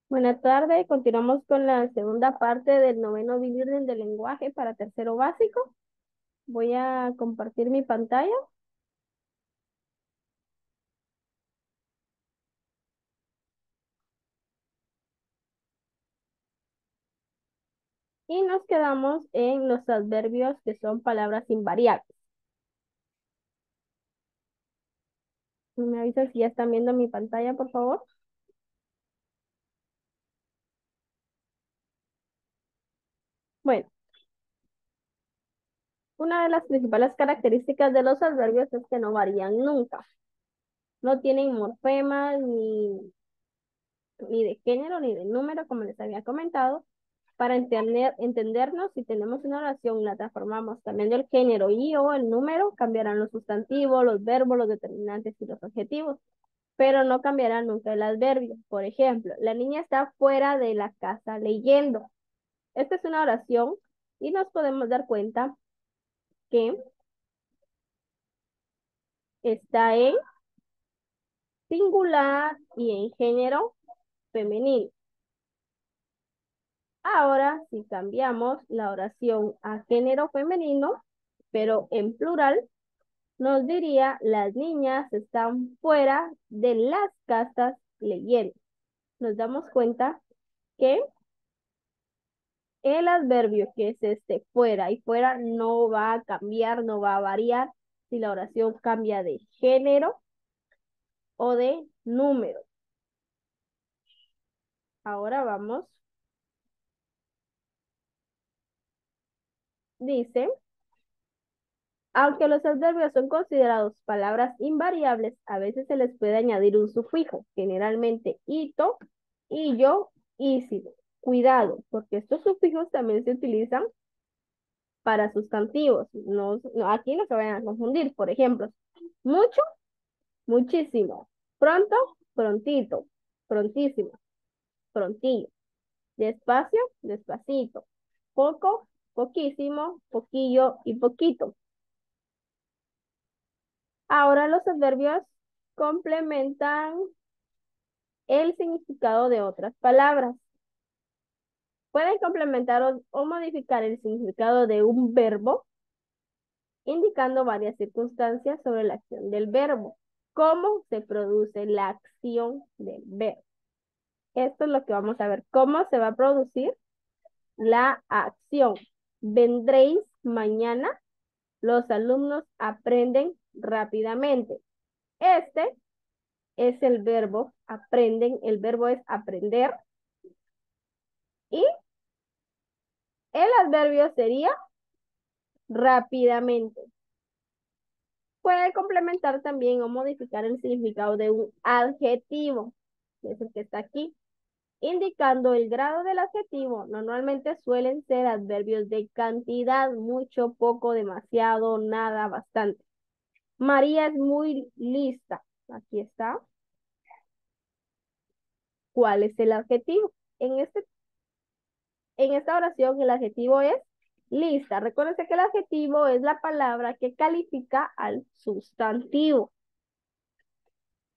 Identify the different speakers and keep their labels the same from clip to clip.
Speaker 1: Buenas tardes, continuamos con la segunda parte del noveno bilirring del lenguaje para tercero básico. Voy a compartir mi pantalla y nos quedamos en los adverbios que son palabras invariables. ¿Me avisan si ya están viendo mi pantalla, por favor? Bueno, una de las principales características de los adverbios es que no varían nunca. No tienen morfemas ni de género ni de número, como les había comentado. Para entendernos, si tenemos una oración y la transformamos cambiando el género y o el número, cambiarán los sustantivos, los verbos, los determinantes y los adjetivos, pero no cambiará nunca el adverbio. Por ejemplo, la niña está fuera de la casa leyendo. Esta es una oración y nos podemos dar cuenta que está en singular y en género femenino. Ahora, si cambiamos la oración a género femenino, pero en plural, nos diría, las niñas están fuera de las casas leyendo. Nos damos cuenta que el adverbio que es este fuera y fuera no va a cambiar, no va a variar si la oración cambia de género o de número. Ahora vamos, dice, aunque los adverbios son considerados palabras invariables, a veces se les puede añadir un sufijo, generalmente ito, illo, ísimo. Cuidado, porque estos sufijos también se utilizan para sustantivos. Aquí no se vayan a confundir. Por ejemplo, mucho, muchísimo. Pronto, prontito. Prontísimo, prontillo. Despacio, despacito. Poco, poquísimo, poquillo y poquito. Ahora los adverbios complementan el significado de otras palabras. Pueden complementar o modificar el significado de un verbo, indicando varias circunstancias sobre la acción del verbo. ¿Cómo se produce la acción del verbo? Esto es lo que vamos a ver. ¿Cómo se va a producir la acción? Vendréis mañana. Los alumnos aprenden rápidamente. Este es el verbo aprenden. El verbo es aprender. Y el adverbio sería rápidamente. Puede complementar también o modificar el significado de un adjetivo, que es el que está aquí, indicando el grado del adjetivo. Normalmente suelen ser adverbios de cantidad, mucho, poco, demasiado, nada, bastante. María es muy lista. Aquí está. ¿Cuál es el adjetivo? En esta oración el adjetivo es lista. Recuérdense que el adjetivo es la palabra que califica al sustantivo.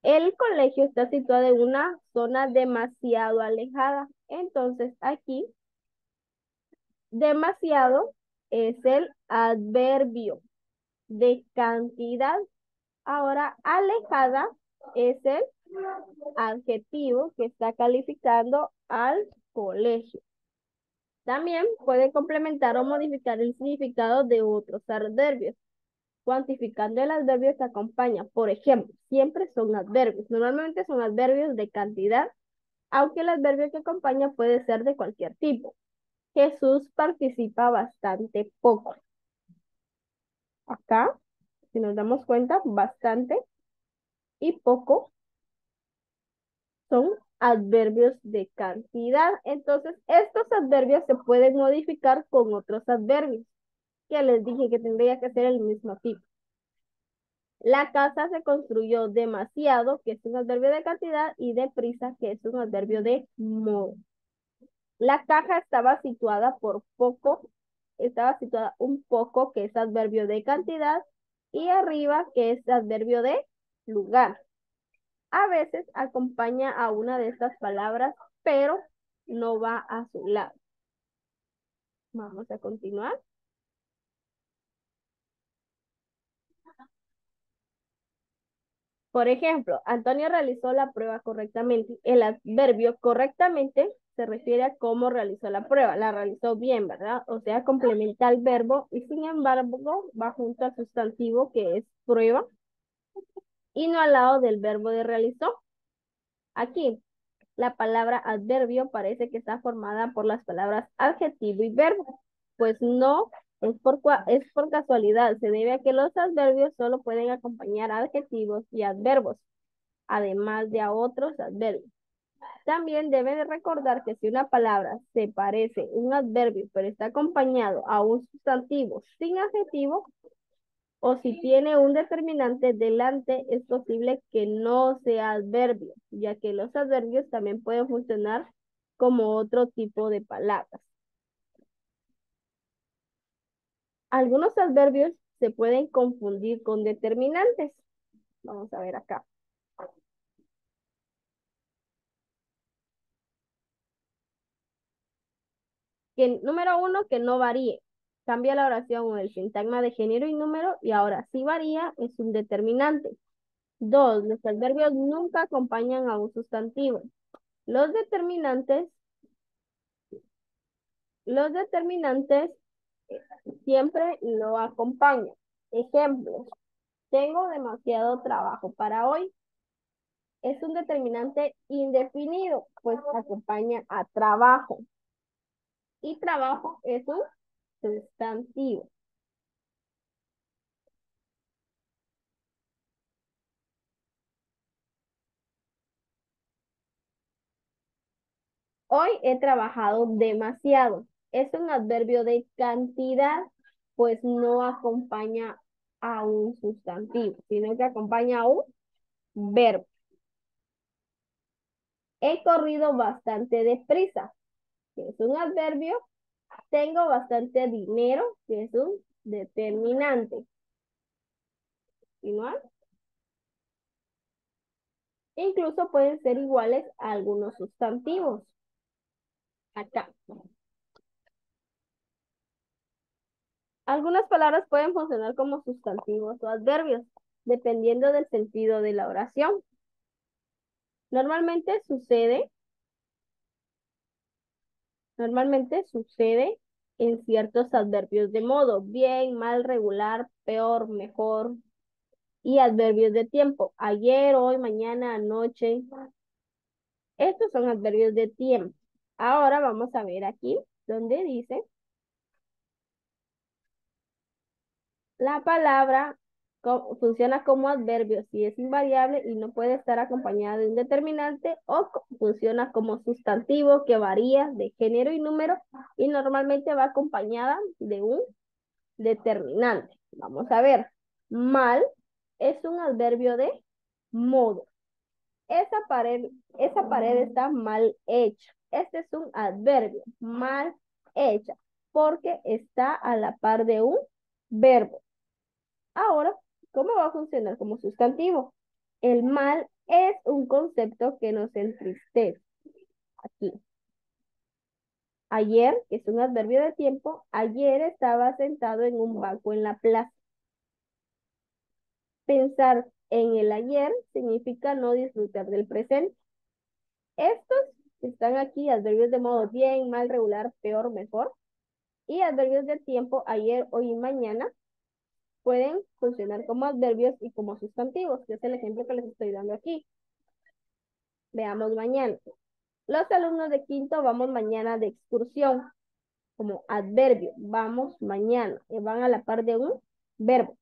Speaker 1: El colegio está situado en una zona demasiado alejada. Entonces aquí, demasiado es el adverbio de cantidad. Ahora, alejada es el adjetivo que está calificando al colegio. También puede complementar o modificar el significado de otros adverbios, cuantificando el adverbio que acompaña. Por ejemplo, siempre son adverbios. Normalmente son adverbios de cantidad, aunque el adverbio que acompaña puede ser de cualquier tipo. Jesús participa bastante poco. Acá, si nos damos cuenta, bastante y poco son adverbios de cantidad. Entonces, estos adverbios se pueden modificar con otros adverbios, que les dije que tendría que ser el mismo tipo. La casa se construyó demasiado, que es un adverbio de cantidad, y deprisa, que es un adverbio de modo. La caja estaba situada un poco, que es adverbio de cantidad, y arriba, que es adverbio de lugar. A veces acompaña a una de estas palabras pero no va a su lado. Vamos a continuar. Por ejemplo, Antonio realizó la prueba correctamente. El adverbio correctamente se refiere a cómo realizó la prueba. La realizó bien, ¿verdad? O sea, complementa el verbo y sin embargo va junto al sustantivo que es prueba y no al lado del verbo de realizó. Aquí, la palabra adverbio parece que está formada por las palabras adjetivo y verbo. Pues no, es por casualidad. Se debe a que los adverbios solo pueden acompañar adjetivos y adverbos, además de a otros adverbios. También debe de recordar que si una palabra se parece a un adverbio, pero está acompañado a un sustantivo sin adjetivo, o si tiene un determinante delante, es posible que no sea adverbio, ya que los adverbios también pueden funcionar como otro tipo de palabras. Algunos adverbios se pueden confundir con determinantes. Vamos a ver acá. Que, número uno, que no varíe. Cambia la oración o el sintagma de género y número y ahora si varía es un determinante. Dos, los adverbios nunca acompañan a un sustantivo. Los determinantes, los determinantes siempre lo acompañan. Ejemplos, tengo demasiado trabajo para hoy. Es un determinante indefinido, pues acompaña a trabajo. Y trabajo es un sustantivo. Hoy he trabajado demasiado. Es un adverbio de cantidad, pues no acompaña a un sustantivo, sino que acompaña a un verbo. He corrido bastante deprisa, que es un adverbio. Tengo bastante dinero, que es un determinante. ¿Continuar? Incluso pueden ser iguales a algunos sustantivos. Acá. Algunas palabras pueden funcionar como sustantivos o adverbios, dependiendo del sentido de la oración. Normalmente sucede, normalmente sucede en ciertos adverbios de modo, bien, mal, regular, peor, mejor, y adverbios de tiempo, ayer, hoy, mañana, anoche. Estos son adverbios de tiempo. Ahora vamos a ver aquí donde dice la palabra funciona como adverbio si es invariable y no puede estar acompañada de un determinante o funciona como sustantivo que varía de género y número y normalmente va acompañada de un determinante. Vamos a ver. Mal es un adverbio de modo. Esa pared está mal hecha. Este es un adverbio, mal hecha, porque está a la par de un verbo. Ahora, ¿cómo va a funcionar como sustantivo? El mal es un concepto que nos entristece. Aquí. Ayer, que es un adverbio de tiempo, ayer estaba sentado en un banco en la plaza. Pensar en el ayer significa no disfrutar del presente. Estos están aquí, adverbios de modo bien, mal, regular, peor, mejor. Y adverbios de tiempo, ayer, hoy y mañana, pueden funcionar como adverbios y como sustantivos, que es el ejemplo que les estoy dando aquí. Veamos mañana. Los alumnos de quinto vamos mañana de excursión, como adverbio, vamos mañana, y van a la par de un verbo.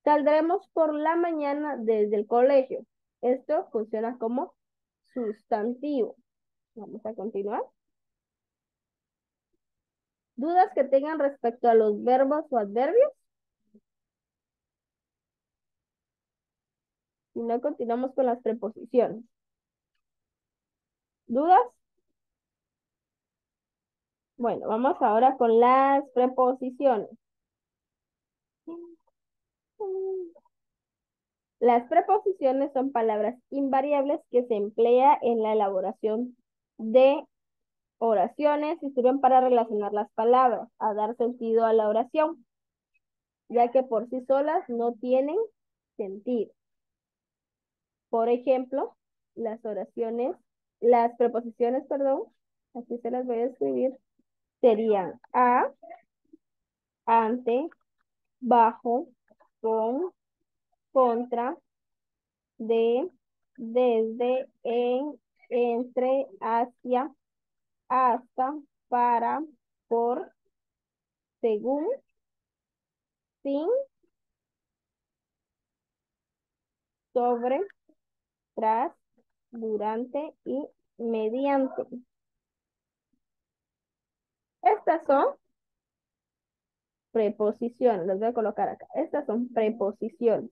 Speaker 1: Saldremos por la mañana desde el colegio. Esto funciona como sustantivo. Vamos a continuar. ¿Dudas que tengan respecto a los verbos o adverbios? Si no, continuamos con las preposiciones. ¿Dudas? Bueno, vamos ahora con las preposiciones. Las preposiciones son palabras invariables que se emplea en la elaboración de oraciones y sirven para relacionar las palabras, a dar sentido a la oración, ya que por sí solas no tienen sentido. Por ejemplo, las preposiciones, perdón, aquí se las voy a escribir, serían a, ante, bajo, con, contra, de, desde, en, entre, hacia, hasta, para, por, según, sin, sobre, tras, durante y mediante. Estas son preposiciones, las voy a colocar acá. Estas son preposiciones.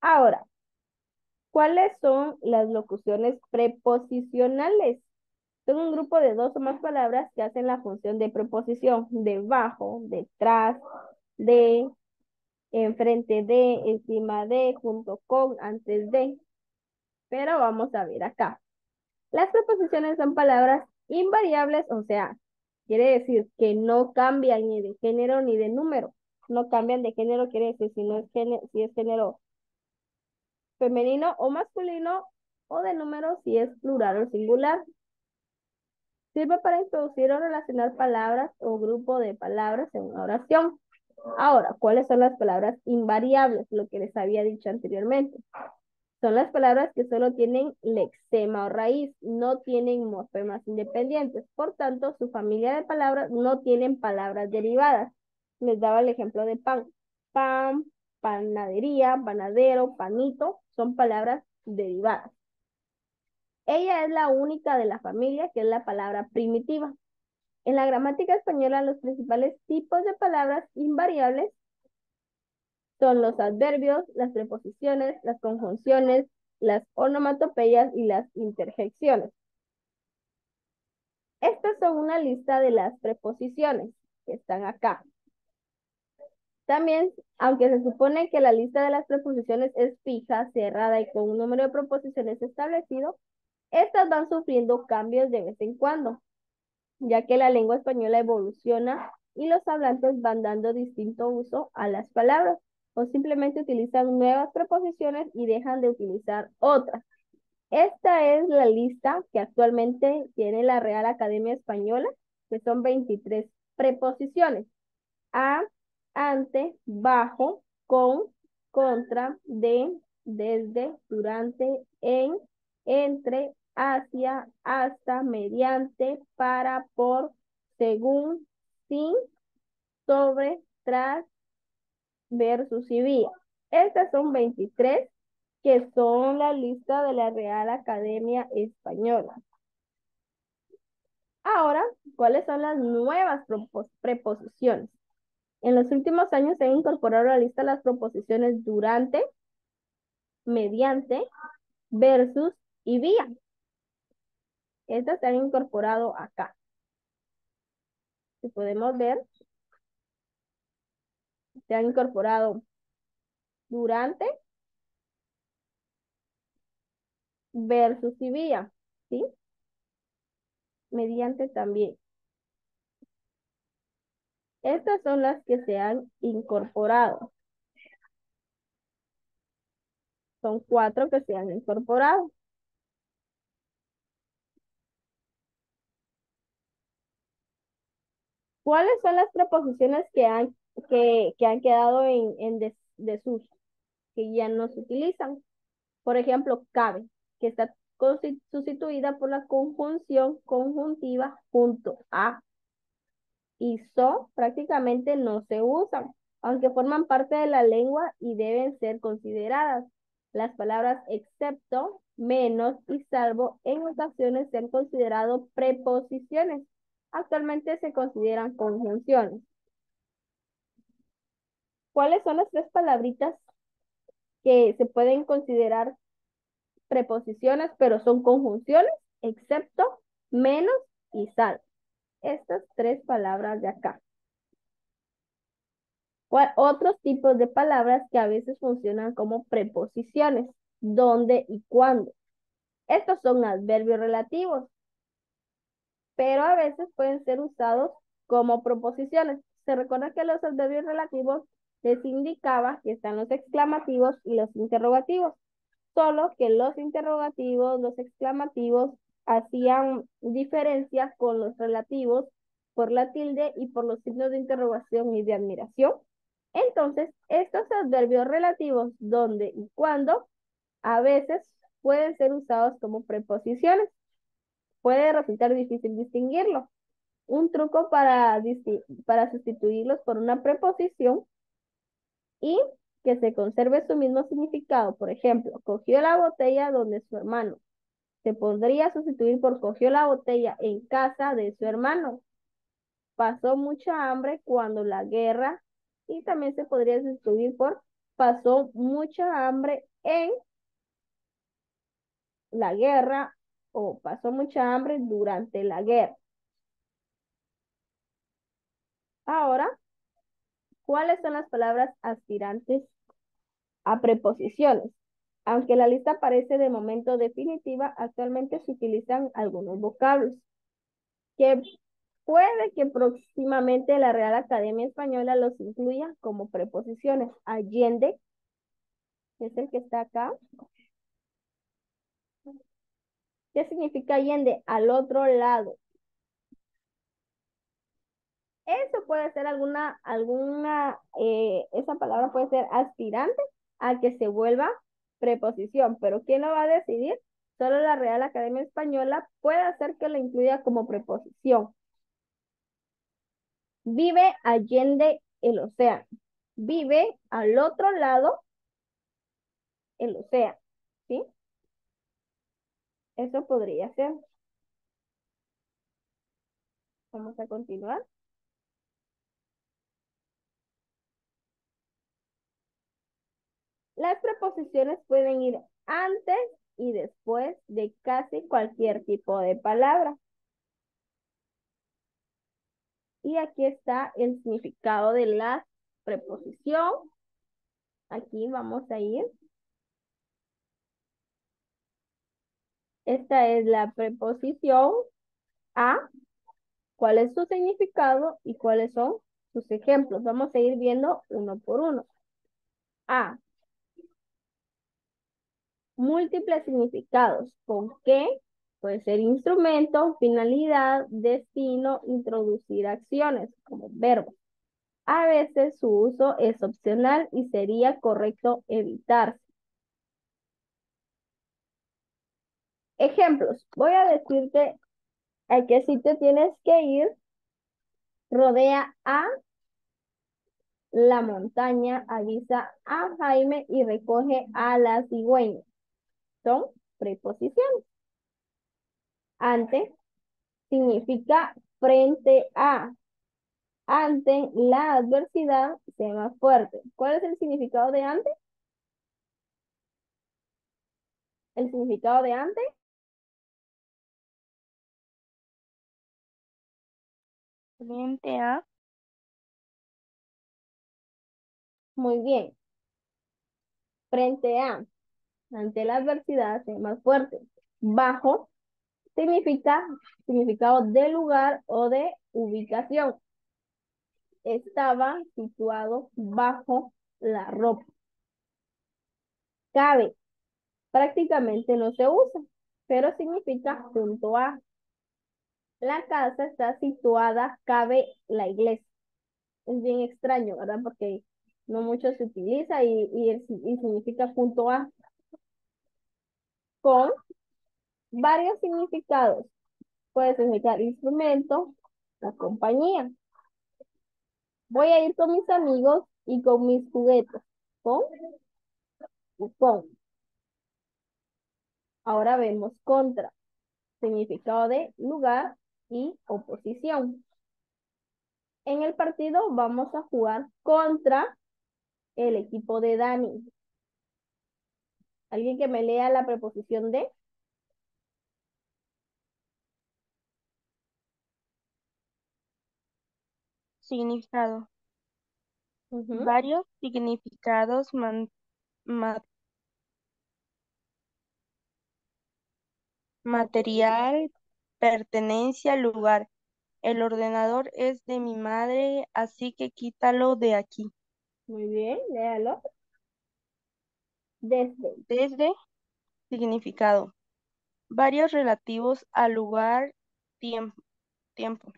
Speaker 1: Ahora, ¿cuáles son las locuciones preposicionales? Son un grupo de dos o más palabras que hacen la función de preposición, debajo, detrás, de, enfrente de, encima de, junto con, antes de. Pero vamos a ver acá. Las preposiciones son palabras invariables, o sea, quiere decir que no cambian ni de género ni de número. No cambian de género, quiere decir si es género femenino o masculino, o de número si es plural o singular. Sirve para introducir o relacionar palabras o grupo de palabras en una oración. Ahora, ¿cuáles son las palabras invariables? Lo que les había dicho anteriormente. Son las palabras que solo tienen lexema o raíz, no tienen morfemas independientes. Por tanto, su familia de palabras no tienen palabras derivadas. Les daba el ejemplo de pan. Pan, panadería, panadero, panito, son palabras derivadas. Ella es la única de la familia que es la palabra primitiva. En la gramática española, los principales tipos de palabras invariables son los adverbios, las preposiciones, las conjunciones, las onomatopeyas y las interjecciones. Estas son una lista de las preposiciones que están acá. También, aunque se supone que la lista de las preposiciones es fija, cerrada y con un número de preposiciones establecido, estas van sufriendo cambios de vez en cuando, ya que la lengua española evoluciona y los hablantes van dando distinto uso a las palabras, o simplemente utilizan nuevas preposiciones y dejan de utilizar otras. Esta es la lista que actualmente tiene la Real Academia Española, que son 23 preposiciones. A, ante, bajo, con, contra, de, desde, durante, en, entre, hacia, hasta, mediante, para, por, según, sin, sobre, tras, versus y vía. Estas son 23 que son la lista de la Real Academia Española. Ahora, ¿cuáles son las nuevas preposiciones? En los últimos años se han incorporado a la lista las proposiciones durante, mediante, versus y vía. Estas se han incorporado acá. Si podemos ver, se han incorporado durante, versus y vía, ¿sí? Mediante también. Estas son las que se han incorporado. Son 4 que se han incorporado. ¿Cuáles son las preposiciones que han quedado en desuso, que ya no se utilizan? Por ejemplo, cabe, que está sustituida por la conjunción conjuntiva junto a, y so prácticamente no se usan, aunque forman parte de la lengua y deben ser consideradas. Las palabras excepto, menos y salvo en ocasiones se han considerado preposiciones. Actualmente se consideran conjunciones. ¿Cuáles son las 3 palabritas que se pueden considerar preposiciones, pero son conjunciones? Excepto, menos y salvo. Estas 3 palabras de acá. Otros tipos de palabras que a veces funcionan como preposiciones, dónde y cuándo. Estos son adverbios relativos. pero a veces pueden ser usados como proposiciones. Se recuerda que los adverbios relativos les indicaba que están los exclamativos y los interrogativos, solo que los interrogativos, los exclamativos hacían diferencia con los relativos por la tilde y por los signos de interrogación y de admiración. Entonces, estos adverbios relativos, donde y cuando, a veces pueden ser usados como preposiciones. Puede resultar difícil distinguirlo. Un truco para sustituirlos por una preposición y que se conserve su mismo significado. Por ejemplo, cogió la botella donde su hermano. Se podría sustituir por cogió la botella en casa de su hermano. Pasó mucha hambre cuando la guerra. Y también se podría sustituir por pasó mucha hambre en la guerra o pasó mucha hambre durante la guerra. Ahora, ¿cuáles son las palabras aspirantes a preposiciones? Aunque la lista parece de momento definitiva, actualmente se utilizan algunos vocablos que puede que próximamente la Real Academia Española los incluya como preposiciones. Allende, que es el que está acá. ¿Qué significa Allende? Al otro lado. Eso puede ser esa palabra puede ser aspirante a que se vuelva preposición, pero ¿quién lo va a decidir? Solo la Real Academia Española puede hacer que la incluya como preposición. Vive allende el océano. Vive al otro lado el océano, ¿sí? Eso podría ser. Vamos a continuar. Las preposiciones pueden ir antes y después de casi cualquier tipo de palabra. Y aquí está el significado de la preposición. Aquí vamos a ir. Esta es la preposición a. ¿Cuál es su significado y cuáles son sus ejemplos? Vamos a ir viendo uno por uno. A. Múltiples significados. ¿Con qué? Puede ser instrumento, finalidad, destino, introducir acciones como verbo. A veces su uso es opcional y sería correcto evitarse. Ejemplos. Voy a decirte a qué sitio tienes que ir. Rodea a la montaña, avisa a Jaime y recoge a la cigüeña. Son preposiciones. Ante significa frente a. Ante la adversidad, sé más fuerte. ¿Cuál es el significado de ante? El significado de ante.
Speaker 2: Frente a.
Speaker 1: Muy bien. Frente a. Ante la adversidad, sé más fuerte. Bajo significa significado de lugar o de ubicación. Estaba situado bajo la ropa. Cabe, prácticamente no se usa, pero significa junto a. La casa está situada, cabe la iglesia. Es bien extraño, ¿verdad? Porque no mucho se utiliza y significa junto a. Con varios significados. Puede significar instrumento, la compañía. Voy a ir con mis amigos y con mis juguetes. Con y con. Ahora vemos contra. Significado de lugar y oposición. En el partido vamos a jugar contra el equipo de Dani. ¿Alguien que me lea la preposición de?
Speaker 2: Significado.
Speaker 1: Ujú.
Speaker 2: Varios significados ma-
Speaker 1: Material.
Speaker 2: material, pertenencia al lugar. El ordenador es de mi madre, así que quítalo de aquí.
Speaker 1: Muy bien, léalo. Desde.
Speaker 2: Desde significado. Varios relativos al lugar, tiempo.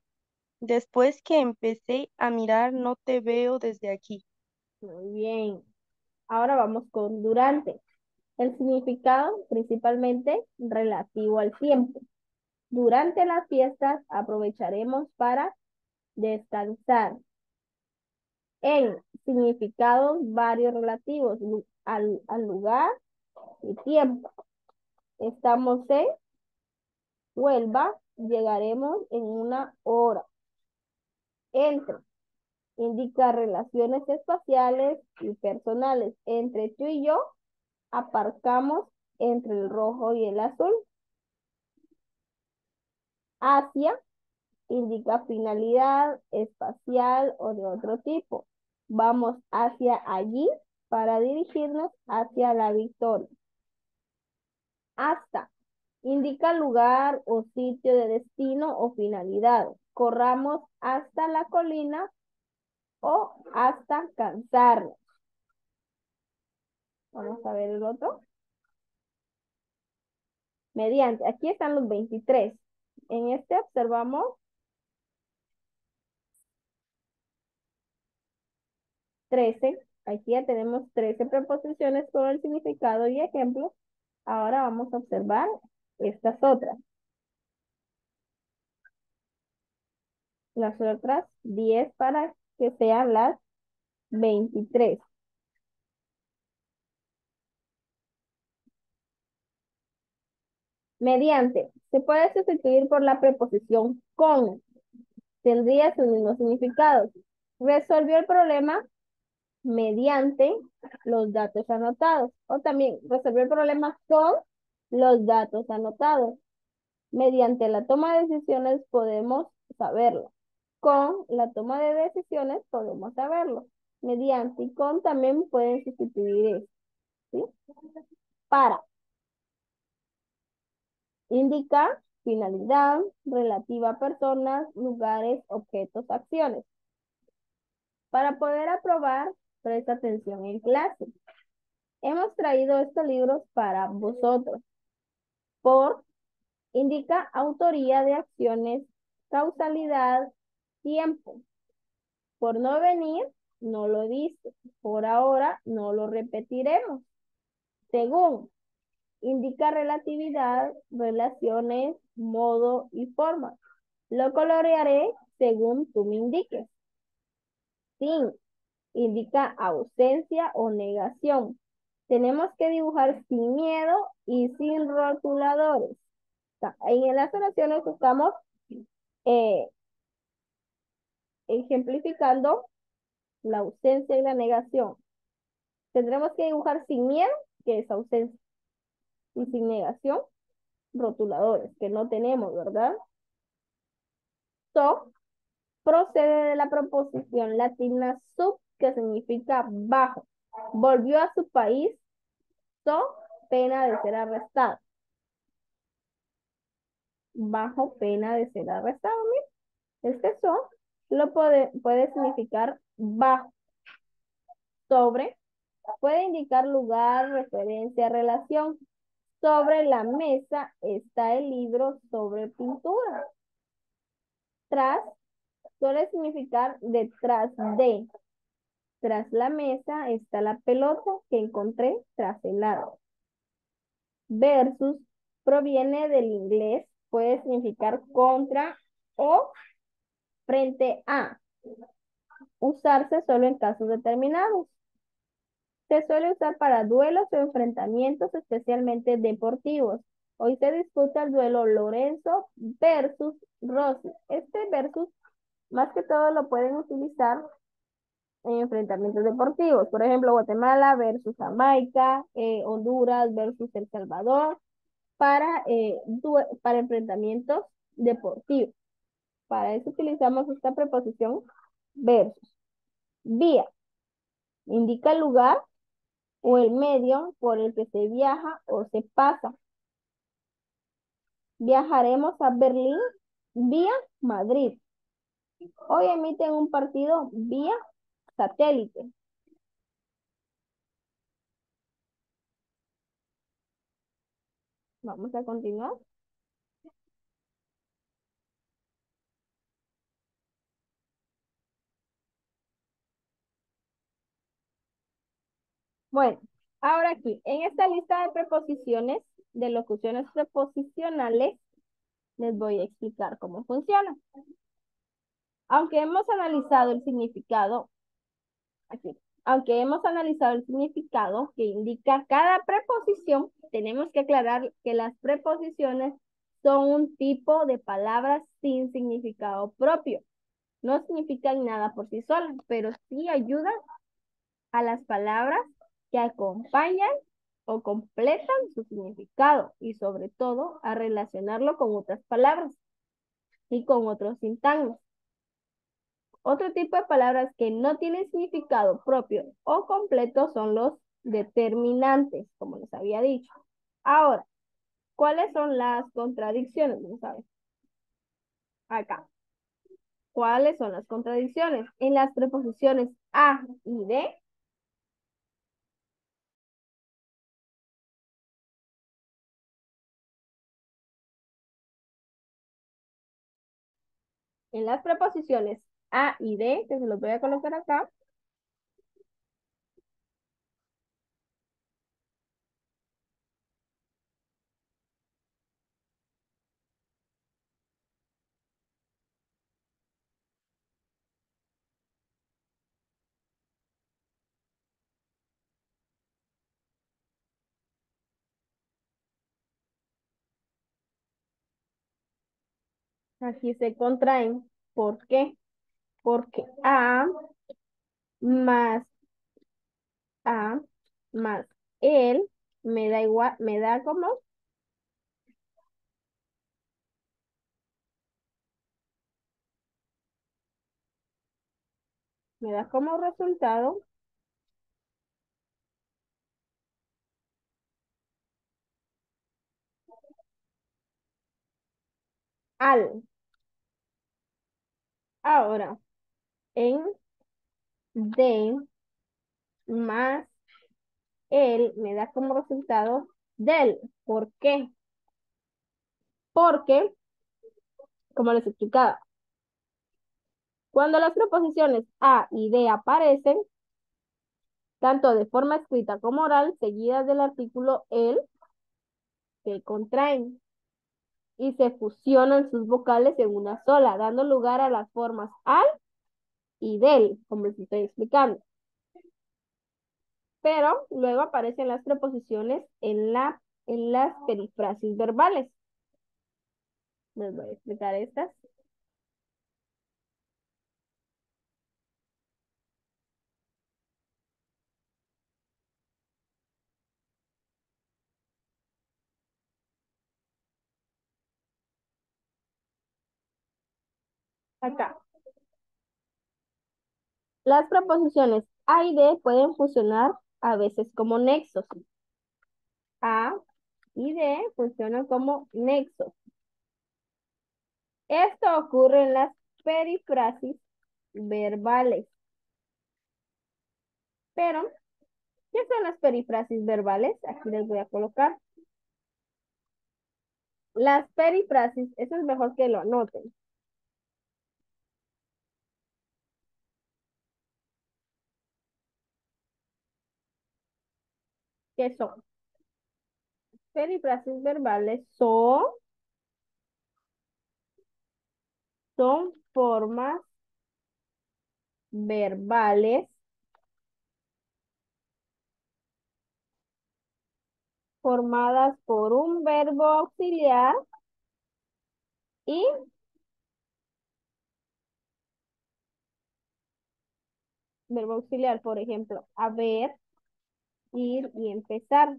Speaker 2: Después que empecé a mirar, no te veo desde aquí.
Speaker 1: Muy bien. Ahora vamos con durante. El significado principalmente relativo al tiempo. Durante las fiestas aprovecharemos para descansar. En significados varios relativos al lugar y tiempo. Estamos en Huelva, llegaremos en una hora. Entre indica relaciones espaciales y personales. Entre tú y yo aparcamos entre el rojo y el azul. Hacia indica finalidad espacial o de otro tipo. Vamos hacia allí para dirigirnos hacia la victoria. Hasta indica lugar o sitio de destino o finalidad. Corramos hasta la colina o hasta cansarnos. Vamos a ver el otro. Mediante. Aquí están los 23. En este observamos 13. Aquí ya tenemos 13 preposiciones con el significado y ejemplo. Ahora vamos a observar estas otras. Las otras 10 para que sean las 23. Mediante. Se puede sustituir por la preposición con. Tendría su mismo significado. Resolvió el problema mediante los datos anotados. O también resolvió el problema con los datos anotados. Mediante la toma de decisiones podemos saberlo. Con la toma de decisiones podemos saberlo. Mediante y con también pueden sustituir eso. ¿Sí? Para. Indica finalidad relativa a personas, lugares, objetos, acciones. Para poder aprobar, presta atención en clase. Hemos traído estos libros para vosotros. Por indica autoría de acciones, causalidad, tiempo. Por no venir, no lo dice. Por ahora, no lo repetiremos. Según, indica relatividad, relaciones, modo y forma. Lo colorearé según tú me indiques. Sin, indica ausencia o negación. Tenemos que dibujar sin miedo y sin rotuladores. En las oraciones estamos eh, ejemplificando la ausencia y la negación. Tendremos que dibujar sin miedo, que es ausencia, y sin negación, rotuladores, que no tenemos, ¿verdad? So procede de la proposición latina sub, que significa bajo. Volvió a su país, so pena de ser arrestado. Bajo pena de ser arrestado. Mira, este so lo puede significar bajo. Sobre puede indicar lugar, referencia, relación. Sobre la mesa está el libro sobre pintura. Tras suele significar detrás de. Tras la mesa está la pelota que encontré tras el árbol. Versus proviene del inglés, puede significar contra o frente a. Usarse solo en casos determinados. Se suele usar para duelos o enfrentamientos especialmente deportivos. Hoy se disputa el duelo Lorenzo versus Rossi. Este versus más que todo lo pueden utilizar en enfrentamientos deportivos. Por ejemplo, Guatemala versus Jamaica, Honduras versus El Salvador, para enfrentamientos deportivos. Para eso utilizamos esta preposición versus. Vía indica el lugar o el medio por el que se viaja o se pasa. Viajaremos a Berlín vía Madrid. Hoy emiten un partido vía satélite. Vamos a continuar. Bueno, ahora aquí, en esta lista de preposiciones, de locuciones preposicionales, les voy a explicar cómo funciona. Aunque hemos analizado el significado, aquí, aunque hemos analizado el significado que indica cada preposición, tenemos que aclarar que las preposiciones son un tipo de palabras sin significado propio. No significan nada por sí solas, pero sí ayudan a las palabras que acompañan o completan su significado y sobre todo a relacionarlo con otras palabras y con otros sintagmas. Otro tipo de palabras que no tienen significado propio o completo son los determinantes, como les había dicho. Ahora, ¿cuáles son las contradicciones? Vamos a ver. Acá. ¿Cuáles son las contradicciones? En las preposiciones a y de, en las preposiciones a y de, que se los voy a colocar acá, aquí se contraen. ¿Por qué? Porque más a más él me da igual, me da como resultado al. Ahora, en de más él me da como resultado del. ¿Por qué? Porque, como les explicaba, cuando las preposiciones a y de aparecen, tanto de forma escrita como oral, seguidas del artículo el, se contraen y se fusionan sus vocales en una sola, dando lugar a las formas al y del, como les estoy explicando. Pero luego aparecen las preposiciones en las perifrasis verbales. Les voy a explicar estas. Acá. Las preposiciones a y de pueden funcionar a veces como nexos. A y de funcionan como nexos. Esto ocurre en las perifrasis verbales. Pero, ¿qué son las perifrasis verbales? Aquí les voy a colocar. Las perifrasis, eso es mejor que lo anoten. ¿Qué son? Perifrasis verbales son formas verbales formadas por un verbo auxiliar y verbo auxiliar, por ejemplo, haber, ir y empezar.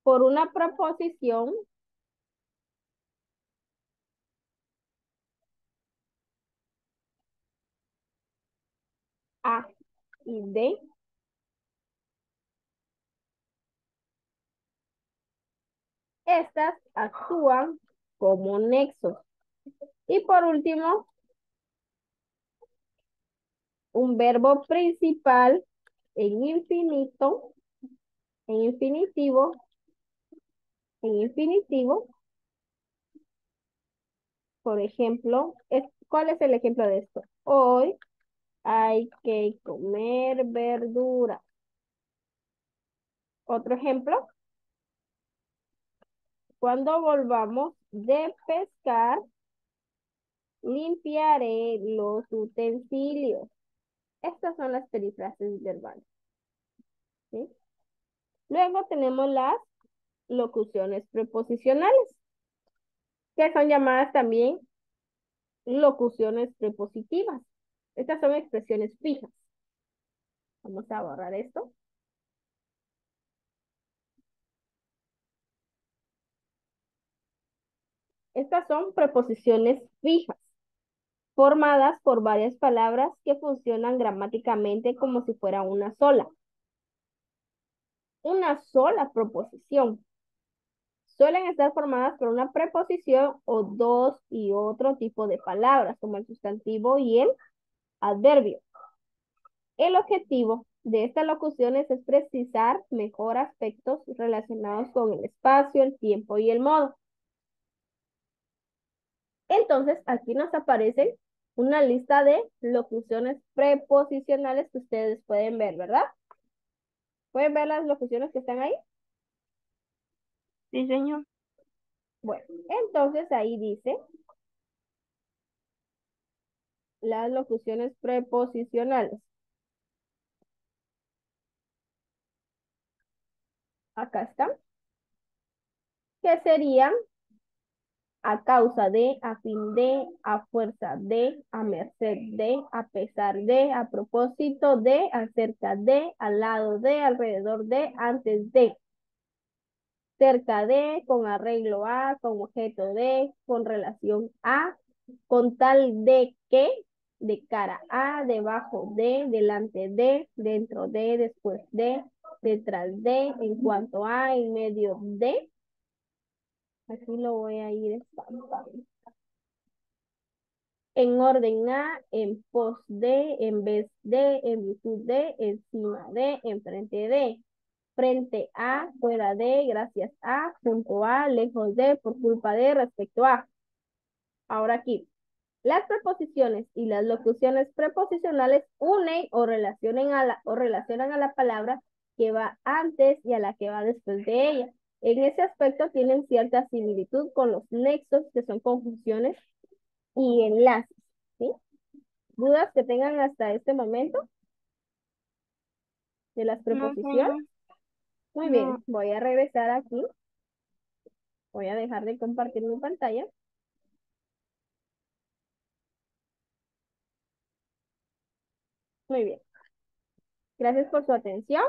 Speaker 1: Por una proposición A y D. Estas actúan como nexos. Y por último, un verbo principal en infinito, en infinitivo, en infinitivo. Por ejemplo, ¿cuál es el ejemplo de esto? Hoy hay que comer verdura. Otro ejemplo, cuando volvamos de pescar, limpiaré los utensilios. Estas son las perifrases verbales, ¿sí? Luego tenemos las locuciones preposicionales, que son llamadas también locuciones prepositivas. Estas son expresiones fijas. Vamos a borrar esto. Estas son preposiciones fijas, formadas por varias palabras que funcionan gramáticamente como si fuera una sola. Una sola proposición. Suelen estar formadas por una preposición o dos y otro tipo de palabras, como el sustantivo y el adverbio. El objetivo de estas locuciones es precisar mejor aspectos relacionados con el espacio, el tiempo y el modo. Entonces, aquí nos aparece una lista de locuciones preposicionales que ustedes pueden ver, ¿verdad? ¿Pueden ver las locuciones que están ahí?
Speaker 2: Sí, señor.
Speaker 1: Bueno, entonces ahí dice las locuciones preposicionales. Acá están. Que serían a causa de, a fin de, a fuerza de, a merced de, a pesar de, a propósito de, acerca de, al lado de, alrededor de, antes de, cerca de, con arreglo a, con objeto de, con relación a, con tal de que, de cara a, debajo de, delante de, dentro de, después de, detrás de, en cuanto a, en medio de. Aquí lo voy a ir estampando. En orden a, en pos de, en vez de, en virtud de, encima de, enfrente de, frente a, fuera de, gracias a, junto a, lejos de, por culpa de, respecto a. Ahora aquí, las preposiciones y las locuciones preposicionales unen o relacionan a la palabra que va antes y a la que va después de ella. En ese aspecto tienen cierta similitud con los nexos, que son conjunciones y enlaces, ¿sí? ¿Dudas que tengan hasta este momento de las
Speaker 2: No,
Speaker 1: preposiciones?
Speaker 2: señor.
Speaker 1: Muy
Speaker 2: No.
Speaker 1: bien, voy a regresar aquí. Voy a dejar de compartir mi pantalla. Muy bien. Gracias por su atención.